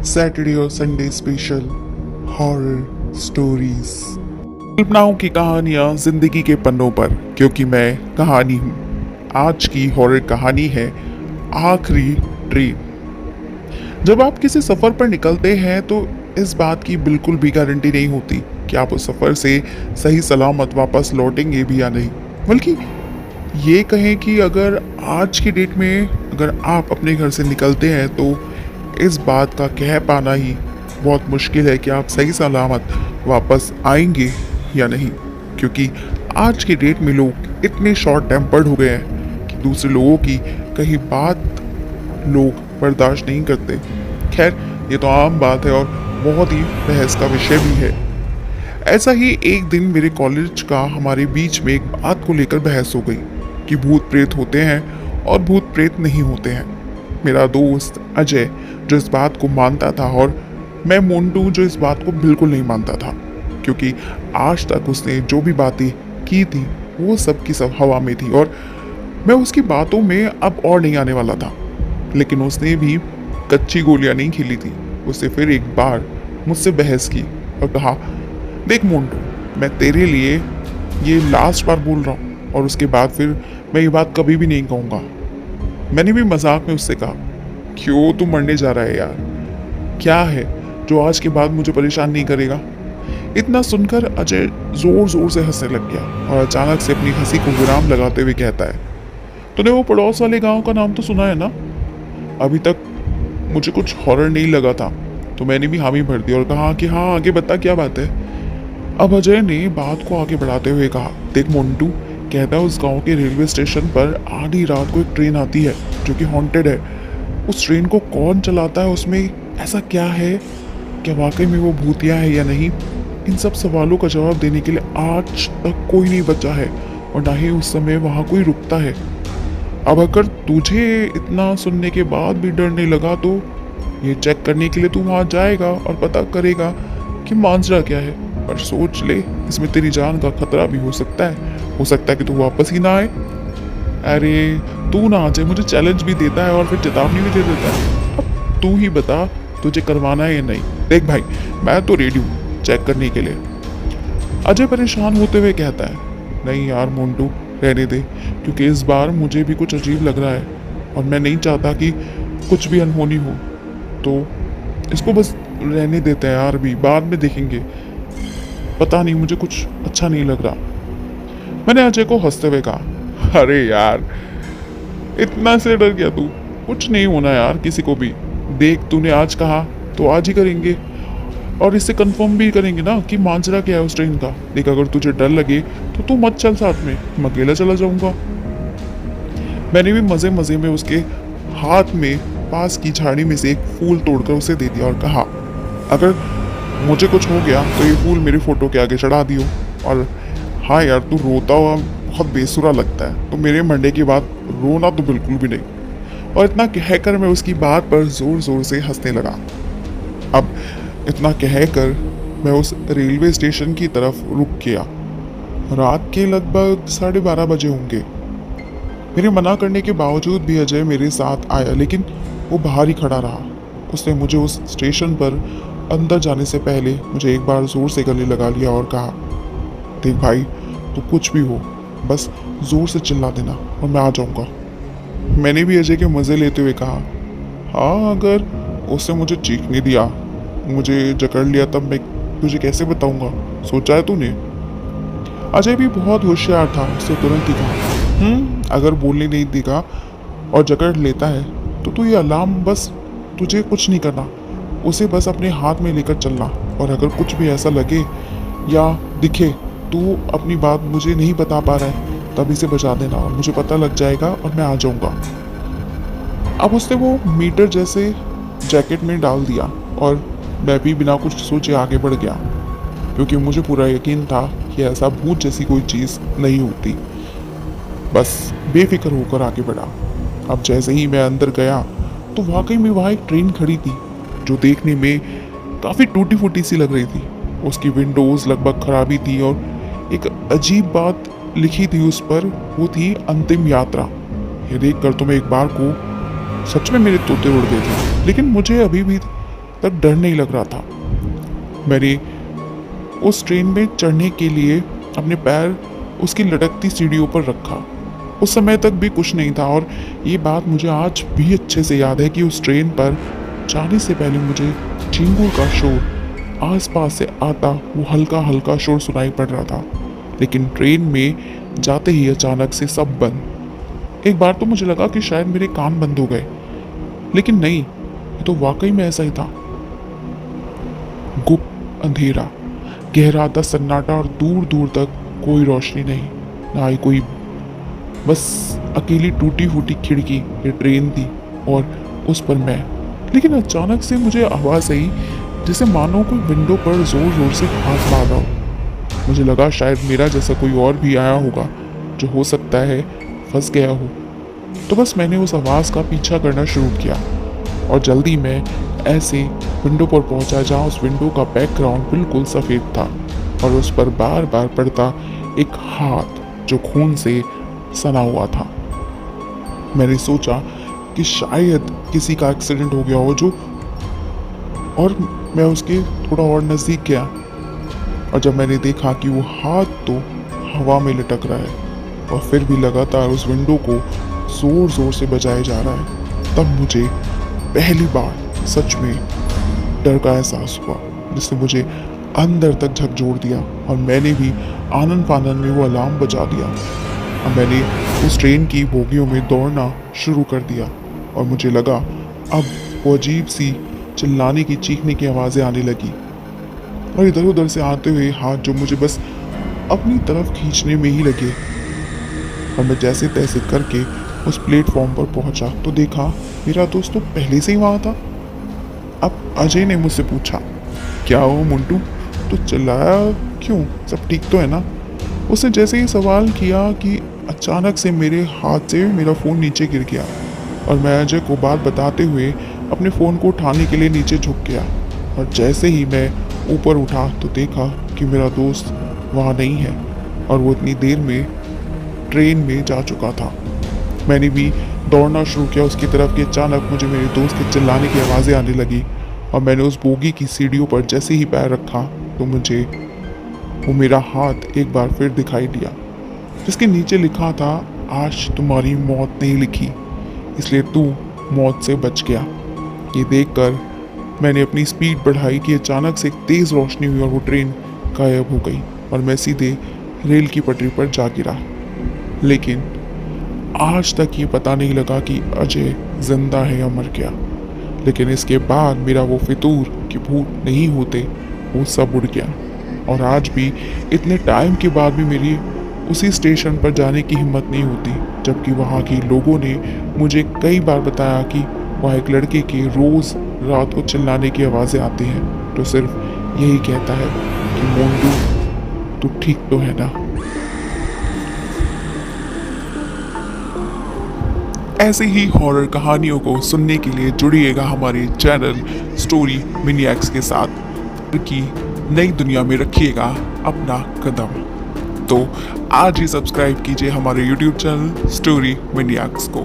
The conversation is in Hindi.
सैटरडे और संडे स्पेशल हॉरर स्टोरीज। कल्पनाओं की कहानियां जिंदगी के पन्नों पर, क्योंकि मैं कहानी हूं। आज की हॉरर कहानी है आखिरी ट्रेन। जब आप किसी सफर पर निकलते हैं तो इस बात की बिल्कुल भी गारंटी नहीं होती कि आप उस सफर से सही सलामत वापस लौटेंगे भी या नहीं। बल्कि ये कहें कि अगर आज की डेट में अगर आप अपने घर से निकलते हैं तो इस बात का कह पाना ही बहुत मुश्किल है कि आप सही सलामत वापस आएंगे या नहीं। क्योंकि आज की डेट में लोग इतने शॉर्ट टेम्पर्ड हो गए हैं कि दूसरे लोगों की कहीं बात लोग बर्दाश्त नहीं करते। खैर, ये तो आम बात है और बहुत ही बहस का विषय भी है। ऐसा ही एक दिन मेरे कॉलेज का हमारे बीच में एक बात को लेकर बहस हो गई कि भूत प्रेत होते हैं और भूत प्रेत नहीं होते हैं। मेरा दोस्त अजय जो इस बात को मानता था और मैं मोन्टू जो इस बात को बिल्कुल नहीं मानता था, क्योंकि आज तक उसने जो भी बातें की थी वो सब की सब हवा में थी और मैं उसकी बातों में अब और नहीं आने वाला था। लेकिन उसने भी कच्ची गोलियां नहीं खेली थी। उसने फिर एक बार मुझसे बहस की और कहा, देख मोन्टू, मैं तेरे लिए ये लास्ट बार बोल रहा हूँ और उसके बाद फिर मैं ये बात कभी भी नहीं कहूँगा। मैंने भी मजाक में उससे कहा, क्यों तू मरने जा रहा है यार? क्या है जो आज के बाद मुझे परेशान नहीं करेगा? इतना सुनकर अजय जोर जोर से हंसने लग गया और अचानक से अपनी हंसी को विराम लगाते हुए कहता है, तूने वो पड़ोस वाले गांव का नाम तो सुना है ना? अभी तक मुझे कुछ हॉरर नहीं लगा था तो मैंने भी हामी भर दी और कहा कि हाँ, आगे बता, क्या बात है? अब अजय ने बात को आगे बढ़ाते हुए कहा, देख मोन्टू, कहता है उस गांव के रेलवे स्टेशन पर आधी रात को एक ट्रेन आती है जो कि हॉन्टेड है। उस ट्रेन को कौन चलाता है, उसमें ऐसा क्या है, क्या वाकई में वो भूतिया है या नहीं, इन सब सवालों का जवाब देने के लिए आज तक कोई नहीं बचा है और ना ही उस समय वहाँ कोई रुकता है। अब अगर तुझे इतना सुनने के बाद भी डर नहीं लगा तो ये चेक करने के लिए तू वहाँ जाएगा और पता करेगा कि मांजरा क्या है। पर सोच ले, इसमें तेरी जान का खतरा भी हो सकता है कि तू वापस ही ना आए। अरे तू ना आ जाए, मुझे चैलेंज भी देता है और फिर चेतावनी भी दे देता है। अब तू ही बता, तुझे करवाना है या नहीं? देख भाई, मैं तो रेडी हूँ चेक करने के लिए। अजय परेशान होते हुए कहता है, नहीं यार मोन्टू, रहने दे, क्योंकि इस बार मुझे भी कुछ अजीब लग रहा है और मैं नहीं चाहता कि कुछ भी अनहोनी हो। तो इसको बस रहने देते हैं यार, भी बाद में देखेंगे। पता नहीं, मुझे कुछ अच्छा नहीं लग रहा। मैंने अजय को हंसते हुए कहा, अरे यार इतना से डर गया तू? कुछ नहीं होना यार किसी को भी। देख, तूने आज कहा तो आज ही करेंगे और इससे कंफर्म भी करेंगे ना कि मांजरा क्या है उस ट्रेन का। देख, अगर तुझे डर लगे तो तू मत चल साथ में, मैं अकेला चला जाऊंगा। मैंने भी मजे मजे में उसके हाथ में पास की झाड़ी में से एक फूल तोड़कर उसे दे दिया और कहा, अगर मुझे कुछ हो गया तो ये फूल मेरे फोटो के आगे चढ़ा दियो। और हाँ यार, तू रोता हुआ बहुत बेसुरा लगता है, तो मेरे मरने की बात रोना तो बिल्कुल भी नहीं। और इतना कहकर मैं उसकी बात पर जोर जोर से हंसने लगा। अब इतना कहकर मैं उस रेलवे स्टेशन की तरफ रुक गया। रात के लगभग 12:30 बजे होंगे। मेरे मना करने के बावजूद भी अजय मेरे साथ आया, लेकिन वो बाहर ही खड़ा रहा। उसने मुझे उस स्टेशन पर अंदर जाने से पहले मुझे एक बार जोर से गले लगा लिया और कहा, देख भाई, तो कुछ भी हो बस जोर से चिल्ला देना और मैं आ जाऊंगा। मैंने भी अजय के मज़े लेते हुए कहा, हाँ, अगर उसने मुझे चीखने दिया, मुझे जकड़ लिया, तब मैं तुझे कैसे बताऊंगा? सोचा है तूने? अजय भी बहुत होशियार था, उससे तुरंत ही कहा, अगर बोलने नहीं देगा और जकड़ लेता है तो तू ये अलार्म, बस तुझे कुछ नहीं करना, उसे बस अपने हाथ में लेकर चलना और अगर कुछ भी ऐसा लगे या दिखे तू अपनी बात मुझे नहीं बता पा रहा है तब इसे बचा देना और मुझे पता लग जाएगा और मैं आ जाऊंगा। अब उसने वो मीटर जैसे जैकेट में डाल दिया और मैं भी बिना कुछ सोचे आगे बढ़ गया, क्योंकि मुझे पूरा यकीन था कि ऐसा भूत जैसी कोई चीज़ नहीं होती। बस बेफिक्र होकर आगे बढ़ा। अब जैसे ही मैं अंदर गया तो वाकई में वहाँ एक ट्रेन खड़ी थी जो देखने में काफ़ी टूटी फूटी सी लग रही थी। उसकी विंडोज़ लगभग खराबी थी और एक अजीब बात लिखी थी उस पर, वो थी अंतिम यात्रा। ये देखकर तो मैं एक बार को सच में मेरे तोते उड़ गए थे। लेकिन मुझे अभी भी तक डर नहीं लग रहा था। मैंने उस ट्रेन में चढ़ने के लिए अपने पैर उसकी लटकती सीढ़ियों पर रखा। उस समय तक भी कुछ नहीं था और ये बात मुझे आज भी अच्छे से याद है कि उस ट्रेन पर जाने से पहले मुझे चिंगुर का शोर आसपास से आता वो हल्का हल्का शोर सुनाई पड़ रहा था। लेकिन ट्रेन में जाते ही अचानक से सब बंद। एक बार तो मुझे लगा कि शायद मेरे कान बंद हो गए, लेकिन नहीं, ये तो वाकई में ऐसा ही था। गुप्त अंधेरा, गहरा सा सन्नाटा और दूर दूर तक कोई रोशनी नहीं, ना ही कोई, बस अकेली टूटी फूटी खिड़की ये ट्रेन थी और उस पर मैं। लेकिन अचानक से मुझे आवाज़ आई जैसे मानो कोई विंडो पर जोर जोर से हाथ मार रहा हो। मुझे लगा शायद मेरा जैसा कोई और भी आया होगा जो हो सकता है फंस गया हो। तो बस मैंने उस आवाज़ का पीछा करना शुरू किया और जल्दी मैं ऐसे विंडो पर पहुंचा जहां उस विंडो का बैकग्राउंड बिल्कुल सफ़ेद था और उस पर बार बार पड़ता एक हाथ जो खून से सना हुआ था। मैंने सोचा कि शायद किसी का एक्सीडेंट हो गया हो और मैं उसके थोड़ा और नज़दीक गया और जब मैंने देखा कि वो हाथ तो हवा में लटक रहा है और फिर भी लगातार उस विंडो को ज़ोर ज़ोर से बजाया जा रहा है, तब मुझे पहली बार सच में डर का एहसास हुआ जिसने मुझे अंदर तक झकझोर दिया और मैंने भी आनन फानन में वो अलार्म बजा दिया और मैंने उस ट्रेन की बोगियों में दौड़ना शुरू कर दिया और मुझे लगा अब वो अजीब सी चिल्लाने की चीखने की आवाज़ें आने लगी और इधर उधर से आते हुए हाथ जो मुझे बस अपनी तरफ खींचने में ही लगे और मैं जैसे तैसे करके उस प्लेटफॉर्म पर पहुंचा तो देखा मेरा दोस्त तो पहले से ही वहाँ था। अब अजय ने मुझसे पूछा, क्या हो मुंटू, तो चिल्लाया क्यों, सब ठीक तो है ना। उसने जैसे ही सवाल किया कि अचानक से मेरे हाथ से मेरा फ़ोन नीचे गिर गया और मैं अजय को बात बताते हुए अपने फ़ोन को उठाने के लिए नीचे झुक गया और जैसे ही मैं ऊपर उठा तो देखा कि मेरा दोस्त वहाँ नहीं है और वो इतनी देर में ट्रेन में जा चुका था। मैंने भी दौड़ना शुरू किया उसकी तरफ कि अचानक मुझे मेरे दोस्त के चिल्लाने की आवाज़ें आने लगी और मैंने उस बोगी की सीढ़ियों पर जैसे ही पैर रखा तो मुझे वो मेरा हाथ एक बार फिर दिखाई दिया जिसके नीचे लिखा था, आज तुम्हारी मौत नहीं लिखी इसलिए तू मौत से बच गया। ये देखकर मैंने अपनी स्पीड बढ़ाई कि अचानक से एक तेज़ रोशनी हुई और वो ट्रेन गायब हो गई और मैं सीधे रेल की पटरी पर जा गिरा। लेकिन आज तक ये पता नहीं लगा कि अजय जिंदा है या मर गया। लेकिन इसके बाद मेरा वो फितूर कि भूत नहीं होते वो सब उड़ गया और आज भी इतने टाइम के बाद भी मेरी उसी स्टेशन पर जाने की हिम्मत नहीं होती, जबकि वहाँ के लोगों ने मुझे कई बार बताया कि वहाँ एक लड़के के रोज़ रात को चिल्लाने की आवाज़ें आती हैं तो सिर्फ यही कहता है कि मोंटू तू ठीक तो है ना। ऐसे ही हॉरर कहानियों को सुनने के लिए जुड़िएगा हमारे चैनल स्टोरी मिनियक्स के साथ कि नई दुनिया में रखिएगा अपना कदम। तो आज ही सब्सक्राइब कीजिए हमारे YouTube चैनल स्टोरी मिनियक्स को।